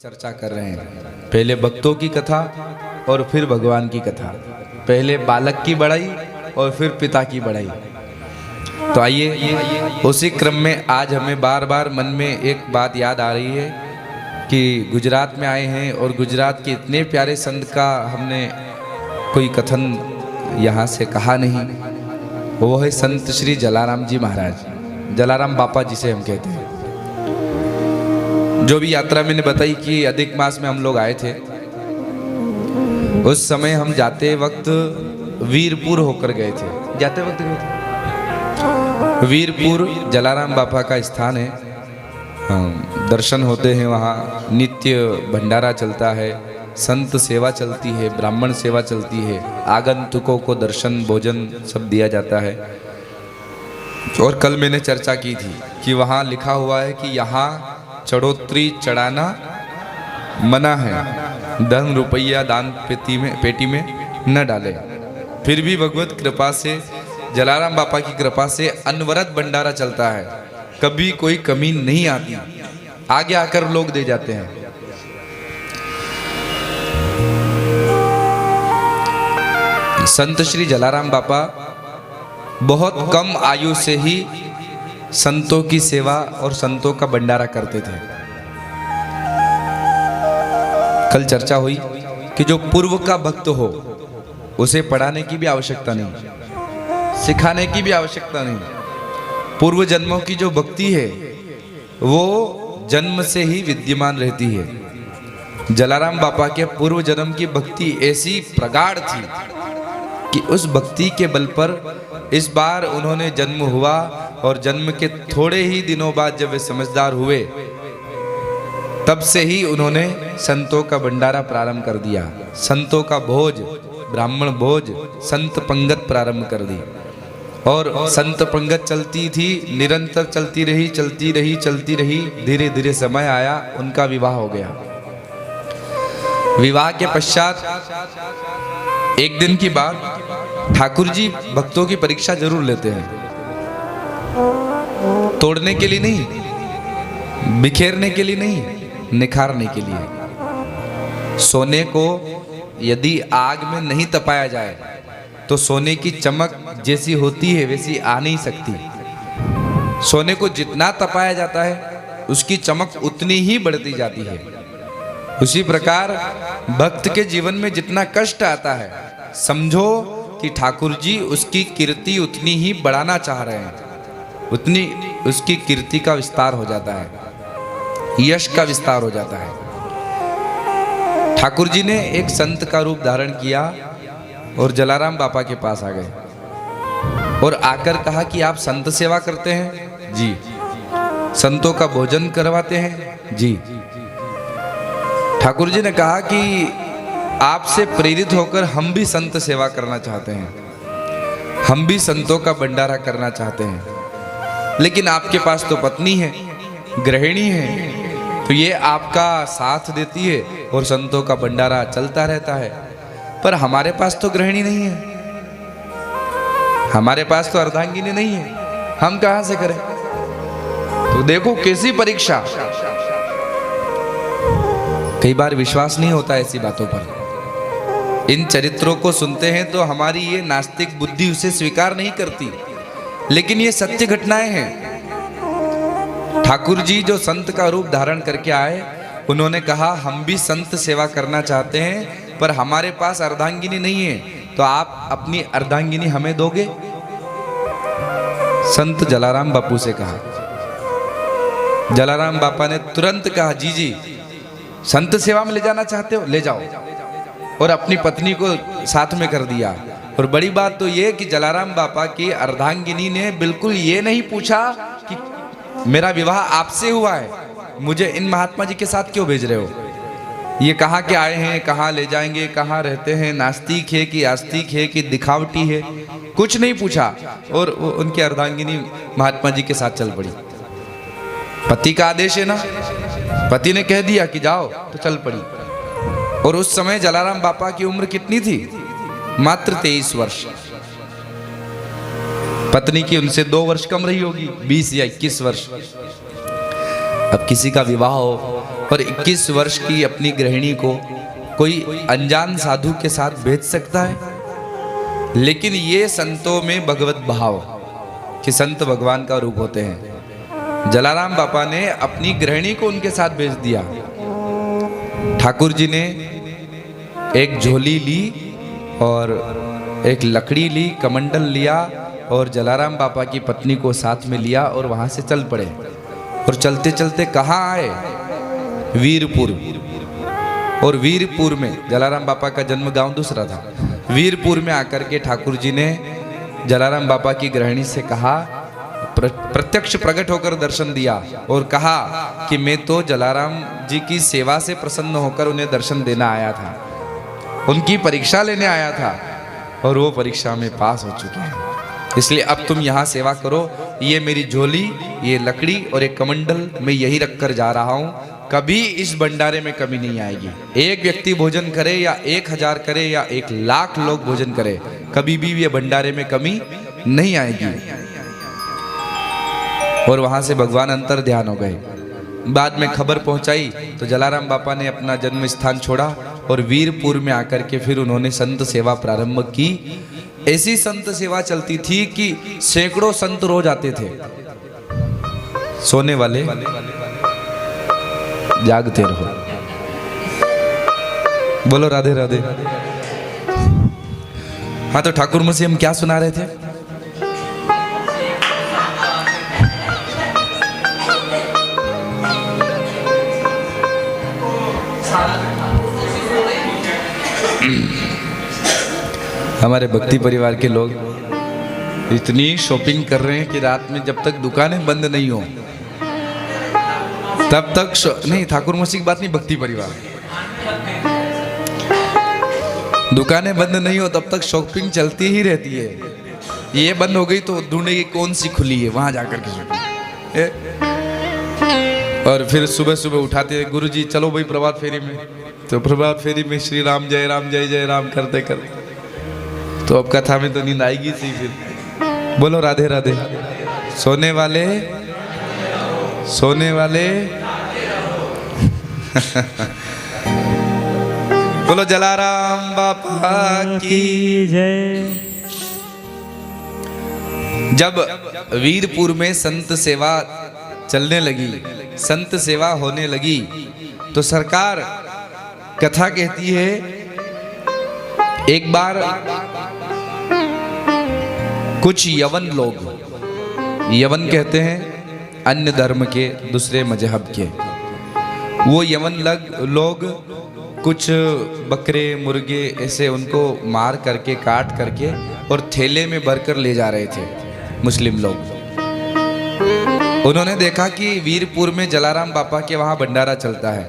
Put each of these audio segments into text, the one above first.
चर्चा कर रहे हैं। पहले भक्तों की कथा और फिर भगवान की कथा, पहले बालक की बड़ाई और फिर पिता की बड़ाई। तो आइए उसी क्रम में आज हमें बार बार मन में एक बात याद आ रही है कि गुजरात में आए हैं और गुजरात के इतने प्यारे संत का हमने कोई कथन यहाँ से कहा नहीं। वो है संत श्री जलाराम जी महाराज, जलाराम बापा जिसे हम कहते हैं। जो भी यात्रा मैंने बताई कि अधिक मास में हम लोग आए थे, उस समय हम जाते वक्त वीरपुर होकर गए थे। जाते वक्त गए थे वीरपुर, जलाराम बापा का स्थान है। दर्शन होते हैं वहाँ, नित्य भंडारा चलता है, संत सेवा चलती है, ब्राह्मण सेवा चलती है, आगंतुकों को दर्शन भोजन सब दिया जाता है। और कल मैंने चर्चा की थी कि वहाँ लिखा हुआ है कि यहाँ चढ़ोतरी चढ़ाना मना है, धन रुपया दान पेटी में न डाले। फिर भी भगवत कृपा से, जलाराम बापा की कृपा से अनवरत भंडारा चलता है, कभी कोई कमी नहीं आती, आगे आकर लोग दे जाते हैं। संत श्री जलाराम बापा बहुत कम आयु से ही संतों की सेवा और संतों का भंडारा करते थे। कल चर्चा हुई कि जो पूर्व का भक्त हो उसे पढ़ाने की भी आवश्यकता नहीं, सिखाने की भी आवश्यकता नहीं। पूर्व जन्मों की जो भक्ति है वो जन्म से ही विद्यमान रहती है। जलाराम बापा के पूर्व जन्म की भक्ति ऐसी प्रगाढ़ थी कि उस भक्ति के बल पर इस बार उन्होंने जन्म हुआ और जन्म के थोड़े ही दिनों बाद जब वे समझदार हुए, तब से ही उन्होंने संतों का भंडारा प्रारंभ कर दिया। संतों का भोज, ब्राह्मण भोज, संत पंगत प्रारंभ कर दी। और संत पंगत चलती थी, निरंतर चलती रही। धीरे धीरे समय आया, उनका विवाह हो गया। विवाह के पश्चात एक दिन की बात, ठाकुर जी भक्तों की परीक्षा जरूर लेते हैं, तोड़ने के लिए नहीं, बिखेरने के लिए नहीं, निखारने के लिए। सोने को यदि आग में नहीं तपाया जाए तो सोने की चमक जैसी होती है वैसी आ नहीं सकती। सोने को जितना तपाया जाता है उसकी चमक उतनी ही बढ़ती जाती है। उसी प्रकार भक्त के जीवन में जितना कष्ट आता है, समझो कि ठाकुर जी उसकी कीर्ति उतनी ही बढ़ाना चाह रहे हैं, उतनी उसकी कीर्ति का विस्तार हो जाता है, यश का विस्तार हो जाता है। ठाकुर जी ने एक संत का रूप धारण किया और जलाराम बापा के पास आ गए और आकर कहा कि आप संत सेवा करते हैं? जी। संतों का भोजन करवाते हैं? जी। ठाकुर जी ने कहा कि आपसे प्रेरित होकर हम भी संत सेवा करना चाहते हैं, हम भी संतों का भंडारा करना चाहते हैं, लेकिन आपके पास तो पत्नी है, गृहिणी है, तो ये आपका साथ देती है और संतों का भंडारा चलता रहता है। पर हमारे पास तो गृहिणी नहीं है, हमारे पास तो अर्धांगिनी नहीं है, हम कहां से करें? तो देखो कैसी परीक्षा। कई बार विश्वास नहीं होता ऐसी बातों पर। इन चरित्रों को सुनते हैं तो हमारी ये नास्तिक बुद्धि उसे स्वीकार नहीं करती, लेकिन ये सत्य घटनाएं हैं। ठाकुर जी जो संत का रूप धारण करके आए, उन्होंने कहा हम भी संत सेवा करना चाहते हैं, पर हमारे पास अर्धांगिनी नहीं है, तो आप अपनी अर्धांगिनी हमें दोगे? संत जलाराम बापू से कहा। जलाराम बापा ने तुरंत कहा, जी जी, संत सेवा में ले जाना चाहते हो, ले जाओ। और अपनी पत्नी को साथ में कर दिया। और बड़ी बात तो ये कि जलाराम बापा की अर्धांगिनी ने बिल्कुल ये नहीं पूछा कि मेरा विवाह आपसे हुआ है, मुझे इन महात्मा जी के साथ क्यों भेज रहे हो, ये कहाँ के आए हैं, कहाँ ले जाएंगे, कहाँ रहते हैं, नास्तिक है कि आस्तिक है कि दिखावटी है, कुछ नहीं पूछा। और उनकी अर्धांगिनी महात्मा जी के साथ चल पड़ी। पति का आदेश है ना, पति ने कह दिया कि जाओ तो चल पड़ी। और उस समय जलाराम बापा की उम्र कितनी थी? मात्र 23 वर्ष। पत्नी की उनसे 2 वर्ष कम रही होगी, 20 या 21 वर्ष। अब किसी का विवाह हो और 21 वर्ष की अपनी गृहिणी को कोई अनजान साधु के साथ भेज सकता है? लेकिन ये संतों में भगवत भाव कि संत भगवान का रूप होते हैं। जलाराम बापा ने अपनी गृहिणी को उनके साथ भेज दिया। ठाकुर जी ने एक झोली ली और एक लकड़ी ली, कमंडल लिया और जलाराम बापा की पत्नी को साथ में लिया और वहां से चल पड़े। और चलते चलते कहाँ आए? वीरपुर। और वीरपुर में जलाराम बापा का जन्म गांव दूसरा था। वीरपुर में आकर के ठाकुर जी ने जलाराम बापा की गृहिणी से कहा, प्रत्यक्ष प्रकट होकर दर्शन दिया और कहा कि मैं तो जलाराम जी की सेवा से प्रसन्न होकर उन्हें दर्शन देना आया था, उनकी परीक्षा लेने आया था और वो परीक्षा में पास हो चुके हैं। इसलिए अब तुम यहाँ सेवा करो। ये मेरी झोली, ये लकड़ी और एक कमंडल मैं यही रख कर जा रहा हूँ। कभी इस भंडारे में कमी नहीं आएगी। एक व्यक्ति भोजन करे या 1000 करे या 1,00,000 लोग भोजन करे, कभी भी ये भंडारे में कमी नहीं आएगी। और वहां से भगवान अंतर ध्यान हो गए। बाद में खबर पहुंचाई तो जलाराम बापा ने अपना जन्म स्थान छोड़ा और वीरपुर में आकर के फिर उन्होंने संत सेवा प्रारंभ की। ऐसी संत सेवा चलती थी कि सैकड़ों संत रोज आते थे। सोने वाले जागते रहो। बोलो राधे राधे। हाँ, तो ठाकुर मुझसे हम क्या सुना रहे थे? हमारे भक्ति परिवार के लोग इतनी शॉपिंग कर रहे हैं कि रात में जब तक दुकानें बंद नहीं हो तब तक नहीं, ठाकुर मसीह की बात नहीं, भक्ति परिवार, दुकानें बंद नहीं हो तब तक शॉपिंग चलती ही रहती है। ये बंद हो गई तो ढूंढेगी कौन सी खुली है, वहां जाकर के शॉपिंग। और फिर सुबह सुबह उठाते हैं, गुरुजी चलो भाई प्रभात फेरी में। तो प्रभात फेरी में श्री राम जय जय राम करते करते तो अब कथा में तो नींद आएगी सी। फिर बोलो राधे राधे। सोने वाले सोने वाले बोलो जलाराम बापा की जय। जब वीरपुर में संत सेवा चलने लगी, संत सेवा होने लगी, तो सरकार कथा कहती है एक बार कुछ यवन लोग, यवन कहते हैं अन्य धर्म के, दूसरे मजहब के, वो यवन लोग कुछ बकरे मुर्गे ऐसे उनको मार करके काट करके और थैले में भरकर ले जा रहे थे मुस्लिम लोग। उन्होंने देखा कि वीरपुर में जलाराम बापा के वहां भंडारा चलता है,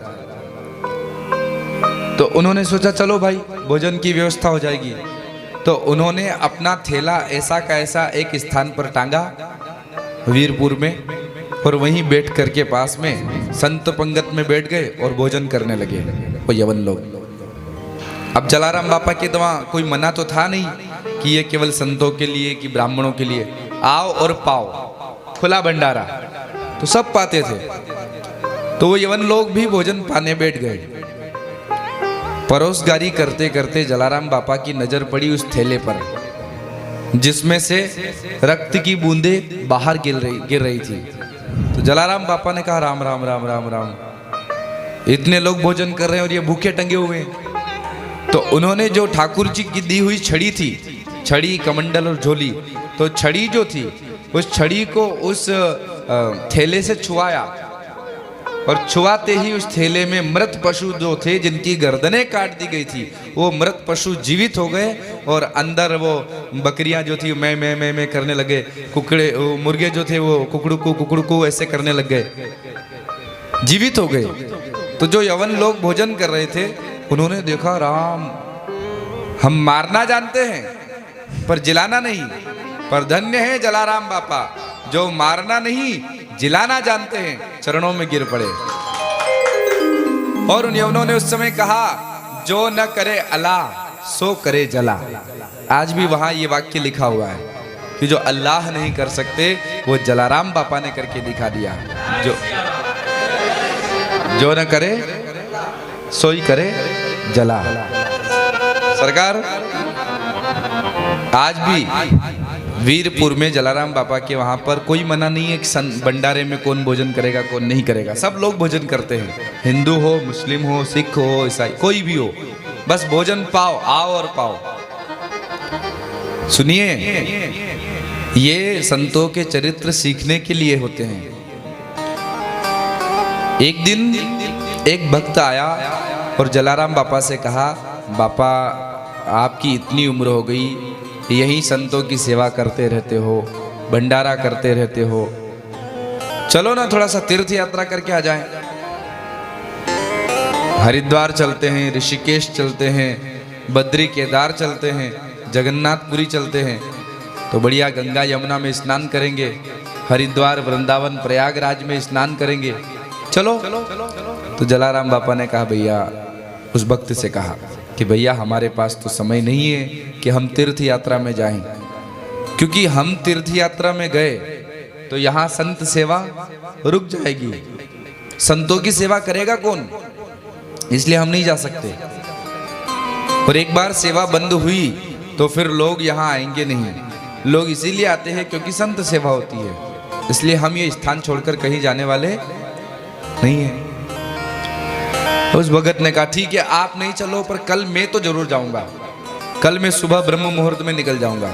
तो उन्होंने सोचा चलो भाई भोजन की व्यवस्था हो जाएगी। तो उन्होंने अपना थैला ऐसा का ऐसा एक स्थान पर टांगा वीरपुर में और वहीं बैठ करके पास में संत पंगत में बैठ गए और भोजन करने लगे वो यवन लोग। अब जलाराम बापा के तो वहाँ कोई मना तो था नहीं कि ये केवल संतों के लिए कि ब्राह्मणों के लिए, आओ और पाओ, खुला भंडारा तो सब पाते थे। तो वो यवन लोग भी भोजन पाने बैठ गए। परोसगारी करते करते जलाराम बापा की नजर पड़ी उस थैले पर जिसमें से रक्त की बूंदें बाहर गिर रही थी। तो जलाराम बापा ने कहा राम राम राम राम राम, इतने लोग भोजन कर रहे हैं और ये भूखे टंगे हुए हैं। तो उन्होंने जो ठाकुर जी की दी हुई छड़ी थी, छड़ी कमंडल और झोली, तो छड़ी जो थी उस छड़ी को उस थैले से छुआया और छुआते ही उस थैले में मृत पशु जो थे जिनकी गर्दनें काट दी गई थी वो मृत पशु जीवित हो गए और अंदर वो बकरियां जो थी मैं करने लगे, कुकड़े मुर्गे जो थे वो कुकड़ू ऐसे करने लग गए, जीवित हो गए। तो जो यवन लोग भोजन कर रहे थे उन्होंने देखा राम, हम मारना जानते हैं पर जिलाना नहीं, पर धन्य है जलाराम बापा जो मारना नहीं जिलाना जानते हैं। चरणों में गिर पड़े और उन यवनों ने उस समय कहा जो न करे अल्लाह सो करे जला। आज भी वहां ये वाक्य लिखा हुआ है कि जो अल्लाह नहीं कर सकते वो जलाराम बापा ने करके दिखा दिया। जो न करे सोई करे जला। सरकार आज भी वीरपुर में जलाराम बापा के वहाँ पर कोई मना नहीं है कि भंडारे में कौन भोजन करेगा कौन नहीं करेगा, सब लोग भोजन करते हैं, हिंदू हो मुस्लिम हो सिख हो ईसाई कोई भी हो, बस भोजन पाओ, आओ और पाओ। सुनिए, ये संतों के चरित्र सीखने के लिए होते हैं। एक दिन एक भक्त आया और जलाराम बापा से कहा, बापा आपकी इतनी उम्र हो गई, यही संतों की सेवा करते रहते हो, भंडारा करते रहते हो, चलो ना थोड़ा सा तीर्थ यात्रा करके आ जाएं। हरिद्वार चलते हैं, ऋषिकेश चलते हैं, बद्री केदार चलते हैं, जगन्नाथपुरी चलते हैं, तो बढ़िया गंगा यमुना में स्नान करेंगे, हरिद्वार वृंदावन प्रयागराज में स्नान करेंगे, चलो। तो जलाराम बापा ने कहा, भैया उस भक्त से कहा कि भैया हमारे पास तो समय नहीं है कि हम तीर्थ यात्रा में जाएं, क्योंकि हम तीर्थ यात्रा में गए तो यहाँ संत सेवा रुक जाएगी, संतों की सेवा करेगा कौन, इसलिए हम नहीं जा सकते। और एक बार सेवा बंद हुई तो फिर लोग यहाँ आएंगे नहीं, लोग इसीलिए आते हैं क्योंकि संत सेवा होती है, इसलिए हम ये स्थान छोड़कर कहीं जाने वाले नहीं है। उस भगत ने कहा, ठीक है आप नहीं चलो पर कल मैं तो जरूर जाऊंगा, कल मैं सुबह ब्रह्म मुहूर्त में निकल जाऊंगा।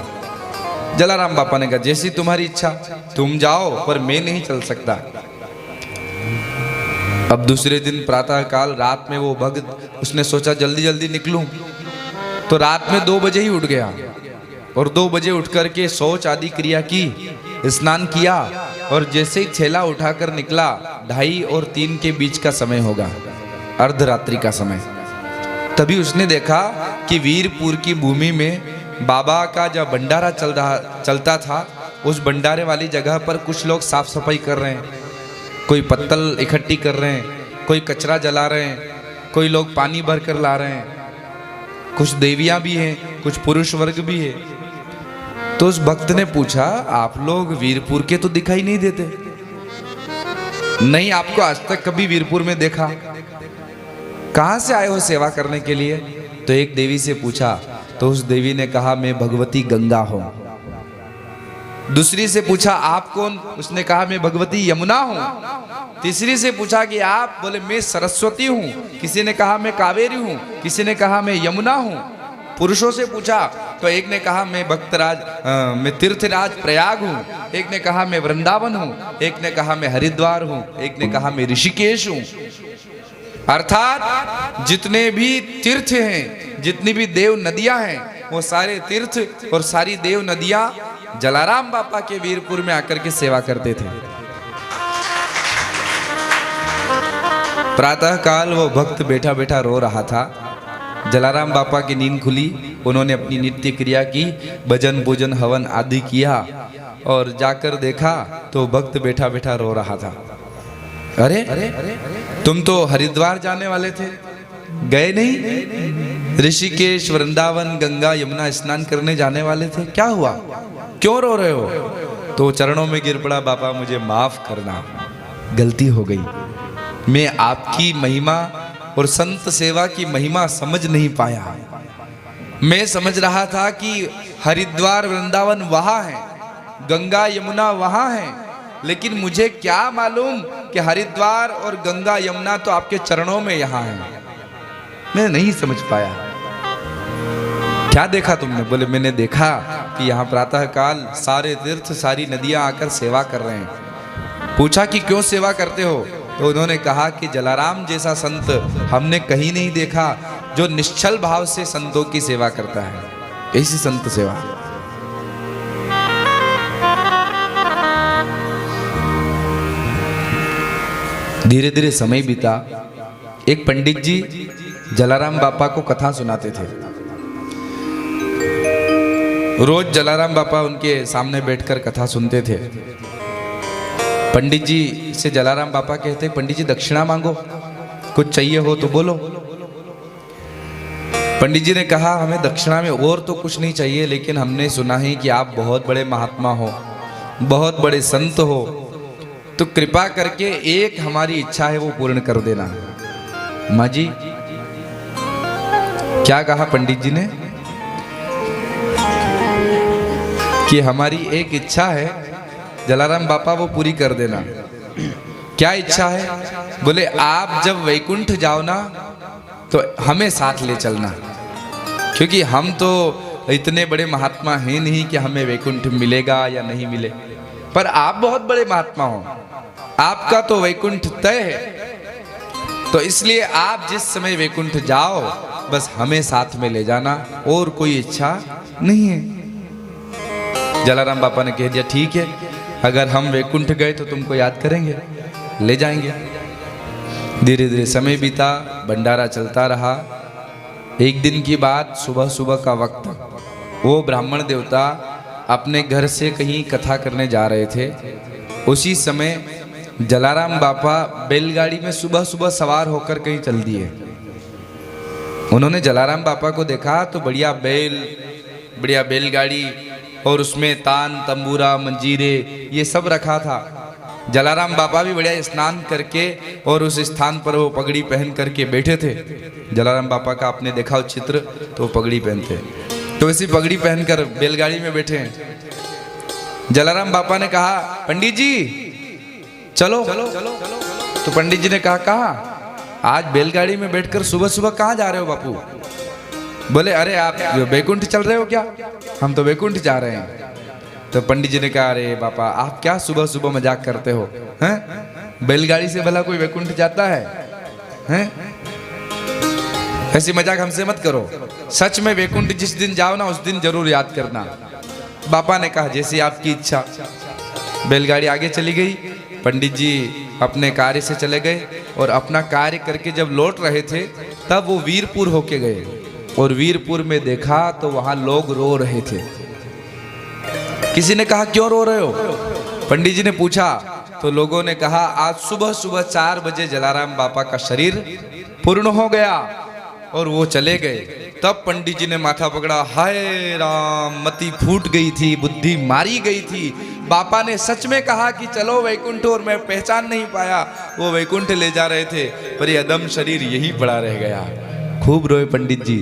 जलाराम बापा ने कहा, जैसी तुम्हारी इच्छा, तुम जाओ पर मैं नहीं चल सकता। अब दूसरे दिन प्रातः काल रात में वो भक्त, उसने सोचा जल्दी जल्दी निकलूं, तो रात में 2 बजे ही उठ गया और 2 बजे उठ करके शौच आदि क्रिया की, स्नान किया, और जैसे ही थैला उठाकर निकला 2:30 और 3 के बीच का समय होगा, अर्धरात्रि का समय। तभी उसने देखा कि वीरपुर की भूमि में बाबा का जब भंडारा चलता था, उस भंडारे वाली जगह पर कुछ लोग साफ सफाई कर रहे हैं, कोई पत्तल इकट्ठी कर रहे हैं, कोई कचरा जला रहे हैं, कोई लोग पानी भर कर ला रहे हैं, कुछ देवियां भी हैं, कुछ पुरुष वर्ग भी है। तो उस भक्त ने पूछा, आप लोग वीरपुर के तो दिखाई नहीं देते, नहीं आपको आज तक कभी वीरपुर में देखा, कहां से आए हो सेवा करने के लिए? तो एक देवी से पूछा, तो उस देवी ने कहा, मैं भगवती गंगा हूं। दूसरी से पूछा, आप कौन? उसने कहा, मैं भगवती यमुना हूं। तीसरी से पूछा कि आप? बोले, मैं सरस्वती हूं। किसी ने कहा मैं कावेरी हूं, किसी ने कहा मैं यमुना हूं। पुरुषों से पूछा तो एक ने कहा मैं भक्तराज, मैं तीर्थराज प्रयाग हूं, एक ने कहा मैं वृंदावन हूं, एक ने कहा मैं हरिद्वार हूं, एक ने कहा मैं ऋषिकेश हूं। अर्थात जितने भी तीर्थ हैं, जितनी भी देव नदियां हैं, वो सारे तीर्थ और सारी देव नदियां जलाराम बापा के वीरपुर में आकर के सेवा करते थे। प्रातः काल वो भक्त बैठा बैठा रो रहा था, जलाराम बापा की नींद खुली, उन्होंने अपनी नित्य क्रिया की, भजन पूजन हवन आदि किया, और जाकर देखा तो भक्त बैठा बैठा रो रहा था। अरे तुम तो हरिद्वार जाने वाले थे, गए नहीं? ऋषिकेश वृंदावन गंगा यमुना स्नान करने जाने वाले थे, क्या हुआ, क्यों रो रहे हो? तो चरणों में गिर पड़ा, बाबा मुझे माफ करना, गलती हो गई, मैं आपकी महिमा और संत सेवा की महिमा समझ नहीं पाया। मैं समझ रहा था कि हरिद्वार वृंदावन वहां है, गंगा यमुना वहां है, लेकिन मुझे क्या मालूम कि हरिद्वार और गंगा यमुना तो आपके चरणों में यहाँ है। मैं नहीं समझ पाया। क्या देखा तुमने? बोले, मैंने देखा कि यहाँ प्रातः काल सारे तीर्थ सारी नदियां आकर सेवा कर रहे हैं। पूछा कि क्यों सेवा करते हो? तो उन्होंने कहा कि जलाराम जैसा संत हमने कहीं नहीं देखा जो निश्चल भाव से संतों की सेवा करता है, ऐसी संत सेवा। धीरे धीरे समय बीता। एक पंडित जी जलाराम बापा को कथा सुनाते थे। रोज जलाराम बापा उनके सामने बैठकर कथा सुनते थे। पंडित जी से जलाराम बापा कहते, पंडित जी दक्षिणा मांगो, कुछ चाहिए हो तो बोलो। पंडित जी ने कहा, हमें दक्षिणा में और तो कुछ नहीं चाहिए, लेकिन हमने सुना है कि आप बहुत बड़े महात्मा हो, बहुत बड़े संत हो, तो कृपा करके एक हमारी इच्छा है वो पूर्ण कर देना। माँ जी क्या कहा पंडित जी ने कि हमारी एक इच्छा है जलाराम बापा वो पूरी कर देना। क्या इच्छा है? बोले आप जब वैकुंठ जाओ ना तो हमें साथ ले चलना, क्योंकि हम तो इतने बड़े महात्मा हैं नहीं कि हमें वैकुंठ मिलेगा या नहीं मिले, पर आप बहुत बड़े महात्मा हो, आपका तो वैकुंठ तय है, तो इसलिए आप जिस समय वैकुंठ जाओ बस हमें साथ में ले जाना, और कोई इच्छा नहीं है। जलाराम बापा ने कह दिया ठीक है, अगर हम वैकुंठ गए तो तुमको याद करेंगे, ले जाएंगे। धीरे धीरे समय बीता, भंडारा चलता रहा। एक दिन की बात, सुबह सुबह का वक्त, वो ब्राह्मण देवता अपने घर से कहीं कथा करने जा रहे थे। उसी समय जलाराम बापा बैलगाड़ी में सुबह सुबह सवार होकर कहीं चल दिए। उन्होंने जलाराम बापा को देखा तो बढ़िया बैलगाड़ी और उसमें तान तंबूरा मंजीरे ये सब रखा था। जलाराम बापा भी बढ़िया स्नान करके और उस स्थान पर वो पगड़ी पहन करके बैठे थे। जलाराम बापा का आपने देखा चित्र तो वो पगड़ी पहनते, तो इसी पगड़ी पहनकर बैलगाड़ी में बैठे हैं। जलाराम बापा ने कहा पंडित जी चलो, तो पंडित जी ने कहा आज बैलगाड़ी में बैठकर सुबह सुबह कहाँ जा रहे हो बापू? बोले अरे आप वैकुंठ चल रहे हो क्या? हम तो वैकुंठ जा रहे हैं। तो पंडित जी ने कहा अरे बापा आप क्या सुबह सुबह मजाक करते हो, हैं? बैलगाड़ी से भला कोई वैकुंठ जाता है, हैं? ऐसी मजाक हमसे मत करो, सच में वैकुंठ जिस दिन जाओ ना उस दिन जरूर याद करना। बापा ने कहा जैसी आपकी इच्छा। बैलगाड़ी आगे चली गई, पंडित जी अपने कार्य से चले गए, और अपना कार्य करके जब लौट रहे थे तब वो वीरपुर होके गए, और वीरपुर में देखा तो वहां लोग रो रहे थे। किसी ने कहा क्यों रो रहे हो? पंडित जी ने पूछा तो लोगों ने कहा आज सुबह सुबह 4 बजे जलाराम बापा का शरीर पूर्ण हो गया और वो चले गए। तब पंडित जी ने माथा पकड़ा, हाय राम, मति फूट गई थी, बुद्धि मारी गई थी। बापा ने सच में कहा कि चलो वैकुंठ, और मैं पहचान नहीं पाया, वो वैकुंठ ले जा रहे थे पर ये अदम शरीर यही पड़ा रह गया। खूब रोए पंडित जी,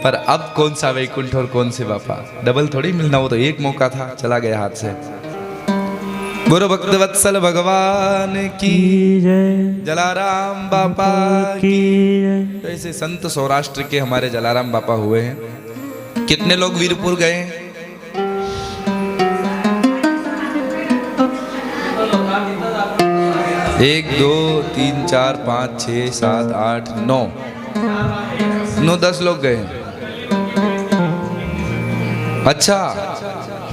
पर अब कौन सा वैकुंठ और कौन से बापा, डबल थोड़ी मिलना, वो तो एक मौका था, चला गया हाथ से। गुरु भक्तवत्सल भगवान की जय, जलाराम बापा की जय। तो ऐसे संत सौराष्ट्र के हमारे जलाराम बापा हुए हैं। कितने लोग वीरपुर गए हैं? एक दो तीन चार पाँच 6 7 8 9 10 लोग गए हैं। अच्छा,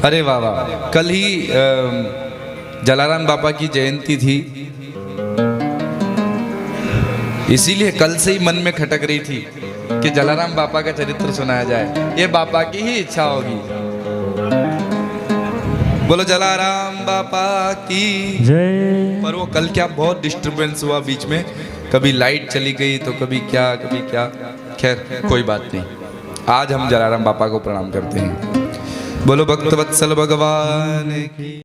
अरे वाह वाह, कल ही जलाराम बापा की जयंती थी, इसीलिए कल से ही मन में खटक रही थी कि जलाराम बापा का चरित्र सुनाया जाए। ये बापा की ही इच्छा होगी। बोलो जलाराम बापा की जय। पर वो कल क्या बहुत डिस्टरबेंस हुआ बीच में, कभी लाइट चली गई तो कभी क्या। खैर कोई बात नहीं, आज हम जलाराम बापा को प्रणाम करते हैं। बोलो भक्तवत्सल भगवान की।